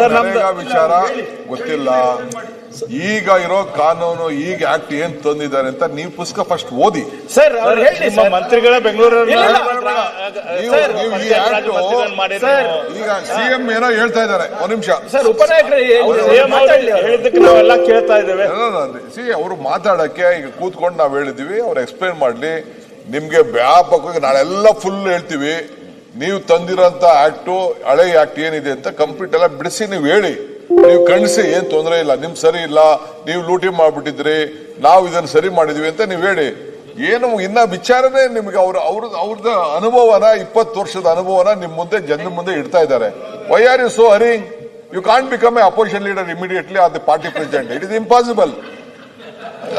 ನರೇಗಾ ವಿಚಾರ ಗೊತ್ತಿಲ್ಲ. ಈಗ ಇರೋ ಕಾನೂನು ಈಗ ಆಕ್ಟ್ ಏನ್ ತಂದಿದ್ದಾರೆ ಅಂತ ನೀವು ಪುಸ್ತಕ ಫಸ್ಟ್ ಓದಿ ಸರ್. ನಿಮ್ಮ ಮಂತ್ರಿಗಳ ಬೆಂಗಳೂರಲ್ಲಿ ಈಗ ಸಿಎಂ ಏನೋ ಹೇಳ್ತಾ ಇದ್ದಾರೆ. ಒಂದ್ ನಿಮಿಷ ಸರ್, ಉಪನಾಯಕರು ಹೇಳಿದ್ದಕ್ಕೆ ನಾವೆಲ್ಲ ಕೇಳ್ತಾ ಇದ್ದೇವೆ. ಅವರು ಮಾತಾಡಕ್ಕೆ ಈಗ ಕೂತ್ಕೊಂಡು ನಾವ್ ಹೇಳಿದ್ವಿ, ಅವ್ರು ಎಕ್ಸ್ಪ್ಲೈನ್ ಮಾಡ್ಲಿ. ನಿಮ್ಗೆ ವ್ಯಾಪಕವಾಗಿ ನಾಳೆಲ್ಲ ಫುಲ್ ಹೇಳ್ತೀವಿ. ನೀವು ತಂದಿರೋಂತ ಆಕ್ಟ್ ಹಳೆ ಆಕ್ಟ್ ಏನಿದೆ ಅಂತ ಕಂಪ್ಲೀಟ್ ಎಲ್ಲ ಬಿಡಿಸಿ ನೀವು ಹೇಳಿ, ನೀವು ಖಂಡಿಸಿ, ಏನ್ ತೊಂದರೆ ಇಲ್ಲ, ನಿಮ್ ಸರಿ ಇಲ್ಲ, ನೀವು ಲೂಟಿ ಮಾಡ್ಬಿಟ್ಟಿದ್ರಿ, ನಾವು ಇದನ್ನ ಸರಿ ಮಾಡಿದ್ವಿ ಅಂತ ನೀವು ಹೇಳಿ. ಏನು ಇನ್ನ ವಿಚಾರನೆ ನಿಮ್ಗೆ ಅವ್ರದ್ದು ಅನುಭವನ 20 ವರ್ಷದ ಅನುಭವನ ನಿಮ್ ಮುಂದೆ ಜನರ ಮುಂದೆ ಇಡ್ತಾ ಇದ್ದಾರೆ. Why are you so hurrying? You can't become a opposition leader immediately or the party president. It is impossible.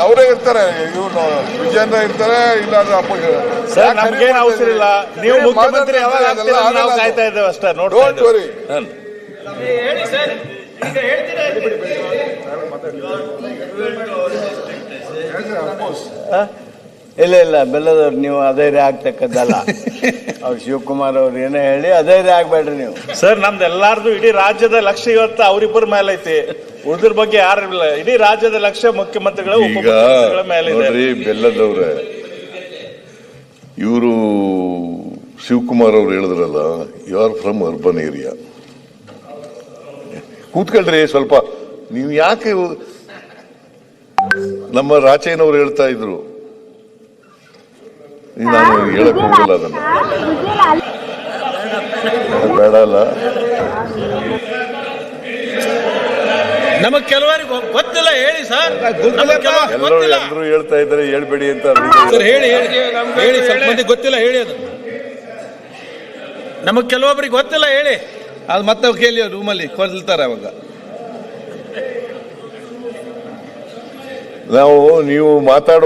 ಅವರೇ ಇರ್ತಾರೆ, ಇವ್ರು ವಿಜೇಂದ್ರ ಇರ್ತಾರೆ, ಇಲ್ಲಾಂದ್ರೆ ಸರ್ ನಮ್ಗೇನು ಅವಸರ ಇಲ್ಲ. ನೀವು ಮುಖ್ಯಮಂತ್ರಿ ಯಾವಾಗ ಆಗ್ತೀರಾ ನಾವು ಕಾಯ್ತಾ ಇದ್ದೇವೆ ಅಷ್ಟೇ. Don't worry. ಇಲ್ಲ ಬೆಲ್ಲದವ್ರು ನೀವು ಅಧೈರ್ಯ ಆಗ್ತಕ್ಕದ್ದಲ್ಲ. ಅವ್ರು ಶಿವಕುಮಾರ್ ಅವ್ರು ಏನೇ ಹೇಳಿ ಅಧೈರ್ಯ ಆಗ್ಬೇಡ್ರಿ ನೀವು. ಸರ್ ನಮ್ದು ಎಲ್ಲಾರ್ದು ಇಡೀ ರಾಜ್ಯದ ಲಕ್ಷ್ಯ ಇವತ್ತು ಅವ್ರಿಬ್ಬರ ಮೇಲೆ ಐತಿ, ಉಳಿದ್ರ ಬಗ್ಗೆ ಯಾರಿಲ್ಲ. ಇಡೀ ರಾಜ್ಯದ ಲಕ್ಷ್ಯ ಮುಖ್ಯಮಂತ್ರಿಗಳ ಉಪಮುಖ್ಯಮಂತ್ರಿಗಳ ಮೇಲೆ ಇದೆ. ಬೆಲ್ಲದವ್ರೆ, ಇವರು ಶಿವಕುಮಾರ್ ಅವ್ರು ಹೇಳಿದ್ರಲ್ಲ, you are from urban area. ಕೂತ್ಕೊಳ್ರಿ ಸ್ವಲ್ಪ. ನೀವು ಯಾಕೆ ನಮ್ಮ ರಾಚಯ್ಯನವ್ರು ಹೇಳ್ತಾ ಇದ್ರು, ನಾನು ಹೇಳಕ್ ಹೋಗಲ್ಲ ಅದನ್ನ, ಬೇಡ ಅಲ್ಲ. ನಮಗ್ ಕೆಲವರಿಗೆ ಗೊತ್ತಿಲ್ಲ ಹೇಳಿ ಸರ್. ಎಲ್ಲರೂ ಹೇಳ್ತಾ ಇದ್ದಾರೆ ಹೇಳ್ಬೇಡಿ ಅಂತ. ಸರ್ ಹೇಳಿ ಸ್ವಲ್ಪ ಮಂದಿ ಗೊತ್ತಿಲ್ಲ ಹೇಳಿ. ಅದು ನಮಗ್ ಕೆಲವೊಬ್ಬರಿಗೆ ಗೊತ್ತಿಲ್ಲ ಹೇಳಿ. ಅದು ಮತ್ತೆ ಕೇಳಿ ರೂಮಲ್ಲಿ ಕೊಲ್ತಾರೆ ಅವಾಗ. ನಾವು ನೀವು ಮಾತಾಡೋ